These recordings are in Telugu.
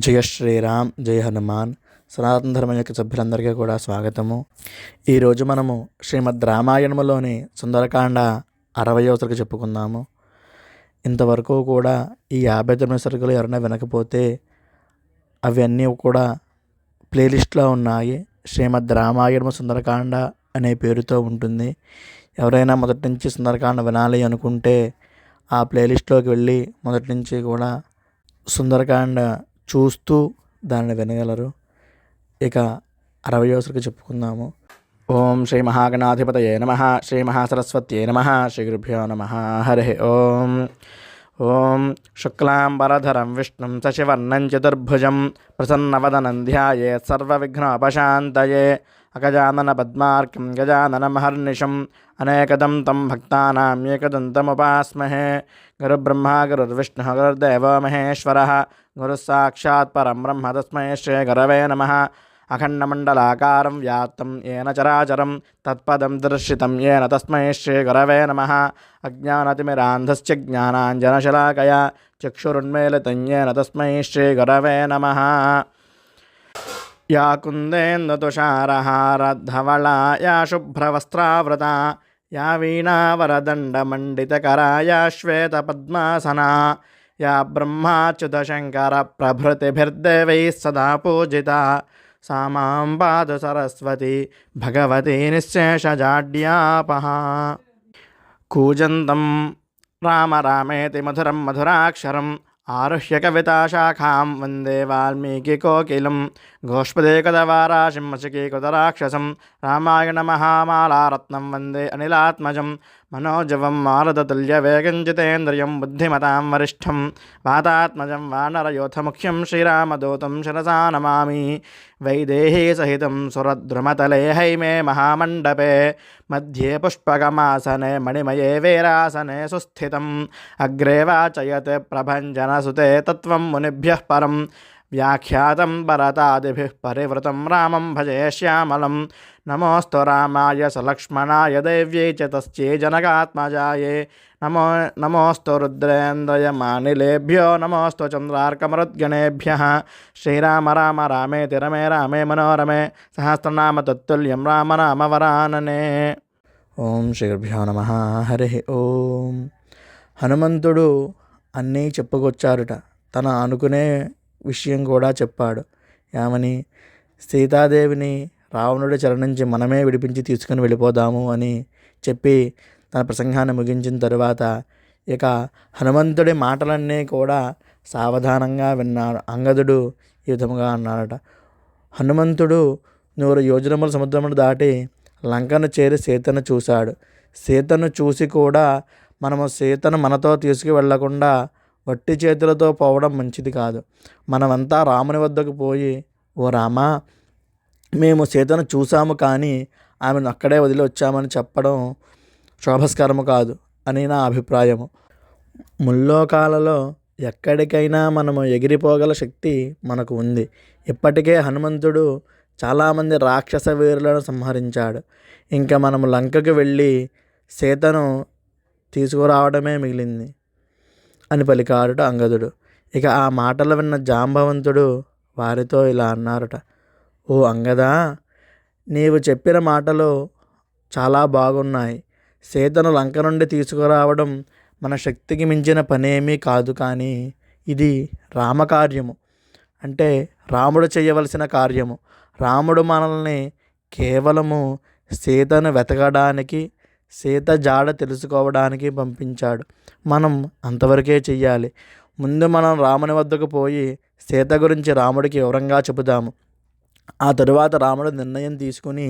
జయ శ్రీరామ్, జయ హనుమాన్. సనాతన ధర్మం యొక్క సభ్యులందరికీ కూడా స్వాగతము. ఈరోజు మనము శ్రీమద్ రామాయణంలోని సుందరకాండ 60వ సరుకు చెప్పుకుందాము. ఇంతవరకు కూడా ఈ 59 సరుకులు ఎవరైనా వినకపోతే అవన్నీ కూడా ప్లేలిస్ట్లో ఉన్నాయి. శ్రీమద్ రామాయణము సుందరకాండ అనే పేరుతో ఉంటుంది. ఎవరైనా మొదటి నుంచి సుందరకాండ వినాలి అనుకుంటే ఆ ప్లేలిస్ట్లోకి వెళ్ళి మొదటి నుంచి కూడా సుందరకాండ చూస్తూ దాన్ని వినగలరు. ఇక 60వ సరుకు చెప్పుకుందాము. ఓం శ్రీ మహాగణాధిపతయే నమః, శ్రీ మహాసరస్వత్యే నమః, శ్రీ గురుభ్యో నమః. హరి ఓం. ఓం శుక్లాంబరధరం విష్ణుం శశివర్ణం చతుర్భుజం ప్రసన్నవదనం ధ్యాయేత్ సర్వవిఘ్నోపశాంతయే. అగజానన పద్మార్కం గజాననమహర్నిశం అనేకదం తం భక్తానాం ఏకదంతముపాస్మహే. గురుబ్రహ్మ గురుర్విష్ణుః గురుర్దేవో మహేశ్వరः, గురుः సాక్షాత్ పరం బ్రహ్మ తస్మై శ్రీ గురవే నమః. అఖండమండలాకారం వ్యాప్తం ఏన చరాచరం తత్పదం దర్శితం ఏన తస్మై శ్రీ గురవే నమః. అజ్ఞానతిమిరాంధస్య జ్ఞానాంజనశలాకయా చక్షురున్మీలితం ఏన తస్మై శ్రీ గురవే నమః. యా కుందేందుతుషారహారధవళా యా శుభ్రవస్త్రావృతా యా వీణావరదండమండితకరా యా శ్వేతపద్మాసనా యా బ్రహ్మాచ్యుతశంకర ప్రభృతిభిర్దేవైः సదా పూజితా సా మాం పాతు సరస్వతి భగవతి నిశ్శేషజాడ్యాపహ. కూజంతం రామ రామేతి మధురం మధురాక్షరం ఆరుహ్య కవితాశాఖాం వందే వాల్మీకికోకిలం. గోష్పదేకదవారాశిం మశకీకృతరాక్షసం రామాయణ మహామాలారత్నం వందే అనిలాత్మజం. మనోజవం మారుతతుల్యవేగం జితేంద్రియం బుద్ధిమతాం వరిష్టం వాతాత్మజం వానరయోధముఖ్యం శ్రీరామదూతం శిరసా నమామి. వైదేహీ సహితం సురద్రుమతలే హైమే మహామండపే మధ్యే పుష్పకమాసనే మణిమయే వీరాసనే సుస్థితం. అగ్రే వాచయత్ ప్రభంజనసుతే తత్వం మునిభ్యః పరం వ్యాఖ్యాతం భరతాదిభిః పరివృతం రామం భజే శ్యామలం. నమోస్తు రామాయ సలక్ష్మణాయ దేవ్యై చ తస్యై జనకాత్మజాయే. నమోస్తు రుద్రేంద్రయమానిలేభ్యో నమోస్తు చంద్రార్కమరుద్గణేభ్యః. శ్రీరామ రామ రామేతి రమే రామే మనోరమే సహస్రనామ తత్తుల్యం రామనామవరాననే. ఓం శ్రీ గురుభ్యో నమః. హరి ఓం. హనుమంతుడు అన్నీ చెప్పుకొచ్చారుట. తన అనుకునే విషయం కూడా చెప్పాడు. ఏమని? సీతాదేవిని రావణుడి చెర నుంచి మనమే విడిపించి తీసుకుని వెళ్ళిపోదాము అని చెప్పి తన ప్రసంగాన్ని ముగించిన తరువాత ఇక హనుమంతుడి మాటలన్నీ కూడా సావధానంగా విన్నాడు. అంగదుడు ఈ విధముగా అన్నాడట. హనుమంతుడు 100 యోజనముల సముద్రమును దాటి లంకను చేరి సీతను చూశాడు. సీతను చూసి కూడా మనము సీతను మనతో తీసుకువెళ్లకుండా వట్టి చేతులతో పోవడం మంచిది కాదు. మనమంతా రాముని వద్దకు పోయి, ఓ రామా, మేము సీతను చూసాము కానీ ఆమెను అక్కడే వదిలి వచ్చామని చెప్పడం శోభస్కరము కాదు అని నా అభిప్రాయము. ముల్లోకాలలో ఎక్కడికైనా మనము ఎగిరిపోగల శక్తి మనకు ఉంది. ఇప్పటికే హనుమంతుడు చాలామంది రాక్షస వీరులను సంహరించాడు. ఇంకా మనము లంకకు వెళ్ళి సీతను తీసుకురావడమే మిగిలింది అని పలికారుట అంగదుడు. ఇక ఆ మాటలు విన్న జాంబవంతుడు వారితో ఇలా అన్నారట. ఓ అంగదా, నీవు చెప్పిన మాటలు చాలా బాగున్నాయి. సీతను లంక నుండి తీసుకురావడం మన శక్తికి మించిన పనేమీ కాదు. కానీ ఇది రామకార్యము, అంటే రాముడు చేయవలసిన కార్యము. రాముడు మనల్ని కేవలము సీతను వెతకడానికి, సీత జాడ తెలుసుకోవడానికి పంపించాడు. మనం అంతవరకే చెయ్యాలి. ముందు మనం రాముని వద్దకు పోయి సీత గురించి రాముడికి వివరంగా చెబుదాము. ఆ తరువాత రాముడు నిర్ణయం తీసుకుని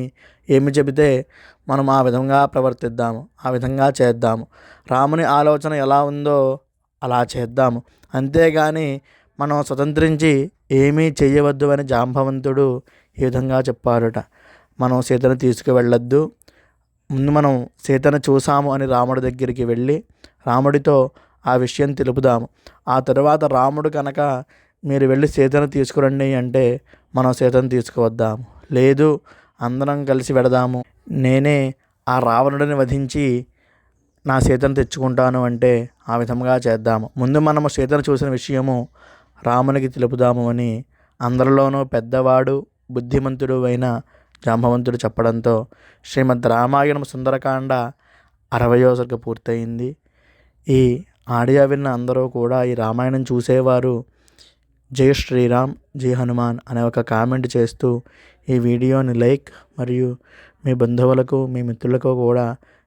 ఏమి చెబితే మనం ఆ విధంగా ప్రవర్తిద్దాము, ఆ విధంగా చేద్దాము. రాముని ఆలోచన ఎలా ఉందో అలా చేద్దాము. అంతేగాని మనం స్వతంత్రించి ఏమీ చెయ్యవద్దు అని జాంబవంతుడు ఈ విధంగా చెప్పారుట. మనం సీతను తీసుకువెళ్ళొద్దు. ముందు మనం సీతను చూసాము అని రాముడి దగ్గరికి వెళ్ళి రాముడితో ఆ విషయం తెలుపుదాము. ఆ తరువాత రాముడు కనుక మీరు వెళ్ళి సీతను తీసుకురండి అంటే మనం సీతను తీసుకువద్దాము. లేదు, అందరం కలిసి వెడదాము, నేనే ఆ రావణుడిని వధించి నా సీతను తెచ్చుకుంటాను అంటే ఆ విధంగా చేద్దాము. ముందు మనము సీతను చూసిన విషయము రామునికి తెలుపుదాము అని అందరిలోనూ పెద్దవాడు బుద్ధిమంతుడు అయిన జాంబవంతుడు చెప్పడంతో శ్రీమద్ రామాయణం సుందరకాండ 60వ సర్గ పూర్తయింది. ఈ ఆడియో విన్న అందరూ కూడా ఈ రామాయణం చూసేవారు జై శ్రీరామ్, జై హనుమాన్ అనే ఒక కామెంట్ చేస్తూ ఈ వీడియోని లైక్ మరియు మీ బంధువులకు మీ మిత్రులకు కూడా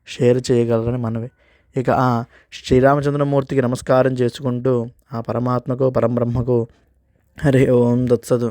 షేర్ చేయగలరని మనవి. ఇక ఆ శ్రీరామచంద్రమూర్తికి నమస్కారం చేసుకుంటూ ఆ పరమాత్మకు పరబ్రహ్మకు హరి ఓం దత్సదు.